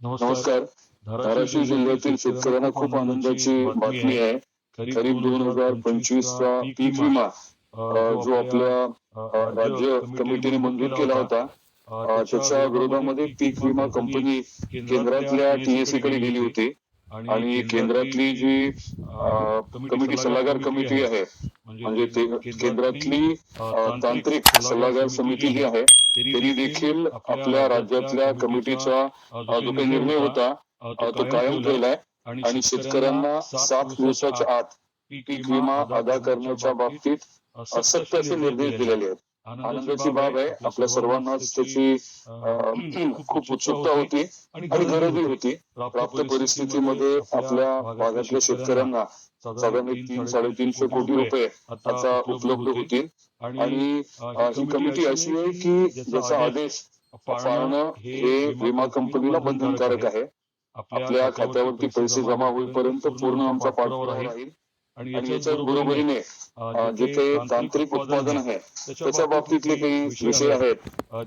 नमस्कार. नमस्कार. धाराशिव धाराशिव जिल्ह्यातील जिल्ह्यातील शेतकऱ्यांना शेतकऱ्यांना खूप खूप आनंदाची आनंदाची बातमी बातमी आहे. आहे. खरीप खरीप 2025 चा 2025चा पीक पीक विमा विमा जो जो आपल्या आपल्या राज्य राज्य कमिटीने कमिटीने मंजूर मंजूर केला केला होता. होता. त्याच्या त्याच्या विरोधामध्ये विरोधामध्ये पीक पीक विमा विमा कंपनी कंपनी केंद्रातल्या केंद्रातल्या TSE TSE कडे कडे गेली गेली होती होती आणि आणि केंद्रातली केंद्रातली जी जी कमिटी कमिटी सल्लागार सल्लागार कमिटी कमिटी आहे, आहे, म्हणजे म्हणजे ते केंद्रातली केंद्रातली तांत्रिक तांत्रिक सल्लागार सल्लागार समिती जी समिती जी आहे, आहे, त्यांनी त्यांनी देखील देखील आपल्या आपल्या राज्यातल्या राज्यातल्या कमिटीचा कमिटीचा जो काही जो काही निर्णय निर्णय होता होता तो तो कायम कायम ठेवलाय ठेवलाय आणि आणि शेतकऱ्यांना शेतकऱ्यांना 7 7 दिवसाच्या दिवसाच्या आत आत पीक पीक विमा विमा अदा अदा करण्याच्या करण्याच्या बाबतीत बाबतीत सक्त सक्त असे असे निर्देश निर्देश दिलेले आहेत. दिलेले आहेत. आनंदाची आनंदाची बाब आहे. बाब आहे. आपल्या आपल्या सर्वांनाच सर्वांनाच त्याची त्याची खूप खूप उत्सुकता उत्सुकता होती होती आणि आणि गरजही गरजही होती. होती. प्राप्त प्राप्त परिस्थितीमध्ये परिस्थितीमध्ये आपल्या आपल्या भागातल्या भागातल्या शेतकऱ्यांना शेतकऱ्यांना साधारण साधारण 3-350 300-350 कोटी कोटी रुपये रुपये आता आता उपलब्ध उपलब्ध होतील होतील आणि आणि ही ही कमिटी कमिटी अशी आहे अशी आहे की की ज्याचा ज्याचा आदेश आदेश पाळणं पाळणं हे हे विमा विमा कंपनीला कंपनीला बंधनकारक बंधनकारक आहे. आहे. आपल्या आपल्या खात्यावरती खात्यावरती पैसे पैसे जमा जमा होईपर्यंत होईपर्यंत पूर्ण पूर्ण आमचा आमचा पाठपुरावा पाठपुरावा राहील राहील आणि आणि याच्याच याच्याच बरोबरीने बरोबरीने जे जे काही काही तांत्रिक तांत्रिक उत्पादन उत्पादन आहे आहे त्याच्या त्याच्या बाबतीतले बाबतीतले काही काही विषय विषय आहेत. आहेत.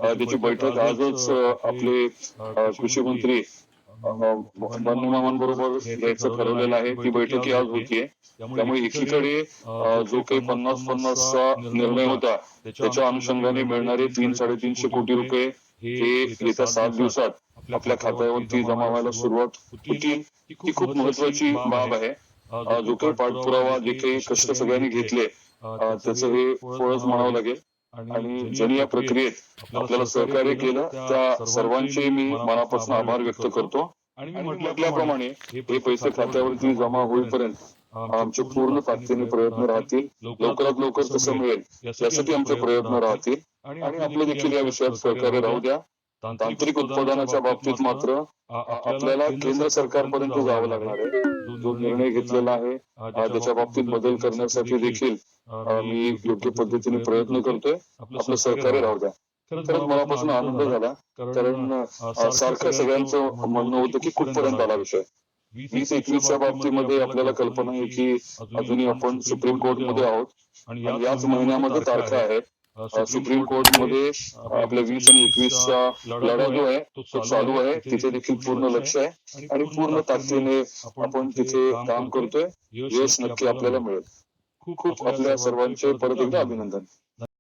त्याची त्याची बैठक बैठक आजच आजच आपले आपले कृषी कृषी मंत्री मंत्री बन्नी बन्नी मामांबरोबर मामांबरोबर घ्यायचं घ्यायचं ठरवलेलं ठरवलेलं आहे. ती आहे. ती बैठकही आज बैठकही आज होतीये. होतीये. त्यामुळे त्यामुळे एकीकडे एकीकडे जो जो काही काही 50-50 चा 50-50चा निर्णय निर्णय होता होता त्याच्या त्याच्या अनुषंगाने अनुषंगाने मिळणारे मिळणारे 3-350 300-350 कोटी कोटी रुपये रुपये हे हे येत्या येत्या 7 7 दिवसात दिवसात आपल्या आपल्या खात्यावरती खात्यावरती जमा जमा व्हायला व्हायला सुरुवात सुरुवात होतील. होतील. ही ही खूप खूप महत्वाची महत्वाची बाब आहे. बाब आहे. जो काही जो काही पाठपुरावा जे पाठपुरावा जे काही काही कष्ट कष्ट सगळ्यांनी सगळ्यांनी घेतले घेतले त्याचं त्याचं हे हे फळच फळच म्हणावं म्हणावं लागेल लागेल आणि आणि ज्यांनी या ज्यांनी या प्रक्रियेत प्रक्रियेत आपल्याला आपल्याला सहकार्य सहकार्य केलं केलं त्या त्या सर्वांचे सर्वांचे मी मी मनापासून मनापासून आभार आभार व्यक्त व्यक्त करतो करतो. आणि मी आणि मी म्हटल्याप्रमाणे म्हटल्याप्रमाणे हे हे पैसे पैसे खात्यावरती खात्यावरती जमा जमा होईपर्यंत होईपर्यंत आमचे आमचे पूर्ण पूर्ण ताकदीने ताकदीने प्रयत्न प्रयत्न राहतील. राहतील. लवकरात लवकरात लवकर लवकर कसं कसं मिळेल मिळेल यासाठी यासाठी आमचे आमचे प्रयत्न प्रयत्न राहतील राहतील आणि आणि आपलं आपलं देखील या देखील या विषयात विषयात सहकार्य राहू सहकार्य द्या. राहू द्या. तांत्रिक तांत्रिक उत्पादनाच्या उत्पादनाच्या बाबतीत बाबतीत मात्र मात्र आपल्याला आपल्याला केंद्र केंद्र सरकारपर्यंत सरकारपर्यंत जावं जावं लागणार लागणार आहे. आहे. जो जो निर्णय निर्णय घेतलेला घेतलेला आहे आहे त्याच्या त्याच्या बाबतीत बाबतीत बदल बदल करण्यासाठी करण्यासाठी देखील देखील मी मी योग्य योग्य पद्धतीने पद्धतीने प्रयत्न प्रयत्न करतोय. करतोय. आपलं आपलं सहकार्य सहकार्य राहू द्या. राहू द्या. खरंच खरंच मनापासून मनापासून आनंद आनंद झाला. झाला. कारण कारण सारखं सारखं सगळ्यांचं सगळ्यांचं म्हणणं म्हणणं होतं की होतं की कुठपर्यंत कुठपर्यंत आला आला विषय. विषय. 20-21च्या 20-21च्या बाबतीमध्ये बाबतीमध्ये आपल्याला आपल्याला कल्पना कल्पना आहे आहे की की अजूनही अजूनही आपण आपण सुप्रीम सुप्रीम कोर्टमध्ये कोर्टमध्ये आहोत आहोत आणि आणि याच याच महिन्यामध्ये महिन्यामध्ये तारखा तारखा आहेत. आहेत. सुप्रीम सुप्रीम कोर्टमध्ये कोर्टमध्ये आपल्या आपल्या 20 20 आणि आणि 21चा 21चा लढा जो लढा जो आहे आहे तो तो चालू चालू आहे. आहे. तिथे तिथे देखील देखील पूर्ण पूर्ण लक्ष आहे लक्ष आहे आणि आणि पूर्ण पूर्ण ताकदीने ताकदीने आपण आपण तिथे तिथे काम काम करतोय. करतोय. यश यश नक्की नक्की आपल्याला आपल्याला मिळेल. मिळेल. खूप खूप आपल्या आपल्या सर्वांचे सर्वांचे परत परत एकदा एकदा अभिनंदन. अभिनंदन.